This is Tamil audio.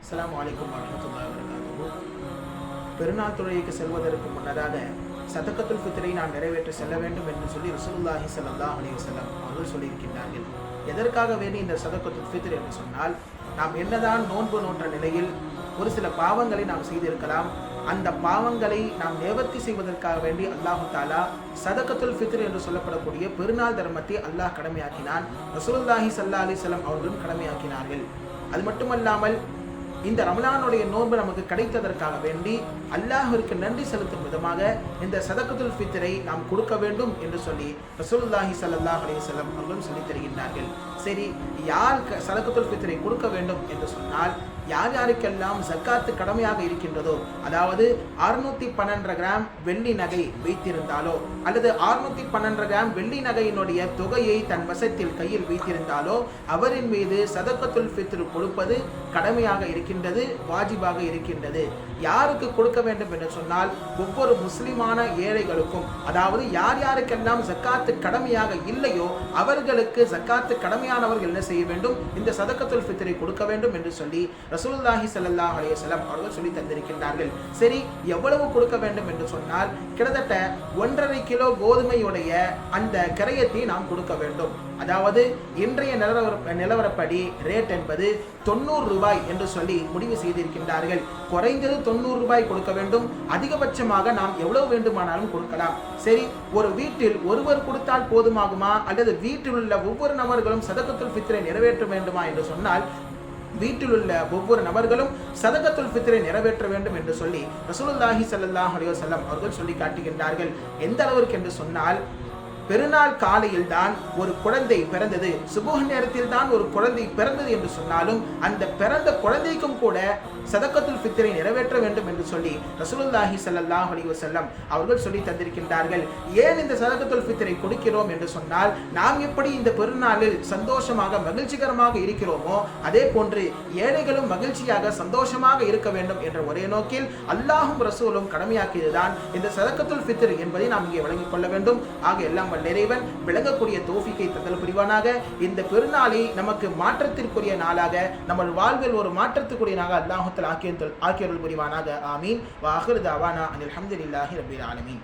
அஸ்ஸலாமு அலைக்கும் வரஹ்மத்துல்லாஹி வபரகாத்துஹு. பெருநாள் தொழுகைக்கு செல்வதற்கு முன்னதாக சதக்கத்துல் ஃபித்ரை நாம் நிறைவேற்ற செல்ல வேண்டும் என்று சொல்லி ரசூலுல்லாஹி ஸல்லல்லாஹு அலைஹி வஸல்லம் அவர்கள் சொல்லியிருக்கின்றார்கள். எதற்காக வேண்டி இந்த சதக்கத்துல் ஃபித்ர் என்று சொன்னால், நாம் என்னதான் நோன்பு நோற்ற நிலையில் ஒரு சில பாவங்களை நாம் செய்திருக்கலாம். அந்த பாவங்களை நாம் நிவர்த்தி செய்வதற்காக வேண்டி அல்லாஹு தாலா சதக்கத்துல் ஃபித்ர் என்று சொல்லப்படக்கூடிய பெருநாள் தர்மத்தை அல்லாஹ் கடமையாக்கினான். ரசூலுல்லாஹி ஸல்லல்லாஹு அலைஹி வஸல்லம் அவர்களும் கடமையாக்கினார்கள். அது மட்டுமல்லாமல் இந்த ரமலானுடைய நோன்பு நமக்கு கிடைத்ததற்காக வேண்டி அல்லாஹ்விற்கு நன்றி செலுத்தும் விதமாக இந்த சதக்கத்துல் ஃபித்ரை நாம் கொடுக்க வேண்டும் என்று சொல்லி ரசூலுல்லாஹி ஸல்லல்லாஹு அலைஹி வஸல்லம் அவர்களும் சொல்லித் தருகின்றார்கள். சரி, யார் சதக்கத்துல் ஃபித்ரை கொடுக்க வேண்டும் என்று சொன்னால், யார் யாருக்கெல்லாம் ஜக்காத்து கடமையாக இருக்கின்றதோ, அதாவது 612 கிராம் வெள்ளி நகை வைத்திருந்தாலோ அல்லது 612 கிராம் வெள்ளி நகையினுடைய தொகையை தன் வசத்தில் கையில் வைத்திருந்தாலோ அவரின் மீது சதக்கத்துல் ஃபித்ர் கொடுப்பது கடமையாக இருக்கின்றது, வாஜிபாக இருக்கின்றது. யாருக்கு கொடுக்க வேண்டும் என்று சொன்னால், ஒவ்வொரு முஸ்லிமான ஏழைகளுக்கும், அதாவது யார் யாருக்கெல்லாம் ஜக்காத்து கடமையாக இல்லையோ அவர்களுக்கு ஜக்காத்து கடமையானவர்கள் என்ன செய்ய வேண்டும், இந்த சதக்கத்துல் ஃபித்ரை கொடுக்க வேண்டும் என்று சொல்லி ரசூலுல்லாஹி ஸல்லல்லாஹு அலைஹி வஸல்லம் அவர்கள் சொல்லி தந்திருக்கின்றார்கள். சரி, எவ்வளவு கொடுக்க வேண்டும் என்று சொன்னால், கிட்டத்தட்ட 1.5 கிலோ கோதுமையுடைய அந்த கிரயத்தை நாம் கொடுக்க வேண்டும். அதாவது இன்றைய நிலவரப்படி ரேட் என்பது 90 ரூபாய் என்று சொல்லி முடிவு செய்திருக்கின்றார்கள். குறைந்தது 90 ரூபாய் கொடுக்க வேண்டும், அதிகபட்சமாக நாம் எவ்வளவு வேண்டுமானாலும் கொடுக்கலாம். சரி, ஒரு வீட்டில் ஒருவர் கொடுத்தால் போதுமாகுமா, அல்லது வீட்டில் உள்ள ஒவ்வொரு நபர்களும் சதக்கத்துல் ஃபித்ரை நிறைவேற்ற வேண்டுமா என்று சொன்னால், வீட்டில் உள்ள ஒவ்வொரு நபர்களும் சதக்கத்துல் ஃபித்ரை நிறைவேற்ற வேண்டும் என்று சொல்லி ரசூலுல்லாஹி ஸல்லல்லாஹு அலைஹி வஸல்லம் அவர்கள் சொல்லி காட்டுகின்றார்கள். எந்த அளவிற்கு என்று சொன்னால், பெருநாள் காலையில் தான் ஒரு குழந்தை பிறந்தது, சுபுஹ் நேரத்தில் தான் ஒரு குழந்தை பிறந்தது என்று சொன்னாலும் அந்த பிறந்த குழந்தைக்கும் கூட சதக்கத்துல் ஃபித்ரை நிறைவேற்ற வேண்டும் என்று சொல்லி ரசூலுல்லாஹி ஸல்லல்லாஹு அலைஹி வஸல்லம் அவர்கள் சொல்லி தந்திருக்கின்றார்கள். ஏன் இந்த சதக்கத்துல் ஃபித்ரை கொடுக்கிறோம் என்று சொன்னால், நாம் எப்படி இந்த பெருநாளில் சந்தோஷமாக மகிழ்ச்சிகரமாக இருக்கிறோமோ அதே போன்று ஏழைகளும் மகிழ்ச்சியாக சந்தோஷமாக இருக்க வேண்டும் என்ற ஒரே நோக்கில் அல்லாஹும் ரசூலும் கடமையாக்கியதுதான் இந்த சதக்கத்துல் ஃபித்ர் என்பதை நாம் இங்கே விளங்கிக் கொள்ள வேண்டும். ஆக எல்லாம் இறைவன் விளங்கக்கூடிய தௌஃபீக்கை தந்தல் புரிவானாக. இந்த பெருநாளை நமக்கு மாற்றத்திற்குரிய நாளாக, நம்ம வாழ்வில் ஒரு மாற்றத்துக்குரிய நாளாக அல்லாஹ் தஆலா ஆக்கியருள் புரிவானாக. ஆமீன். வ ஆகிரு தஅவானா அனில் ஹம்துலில்லாஹி ரப்பில் ஆலமீன்.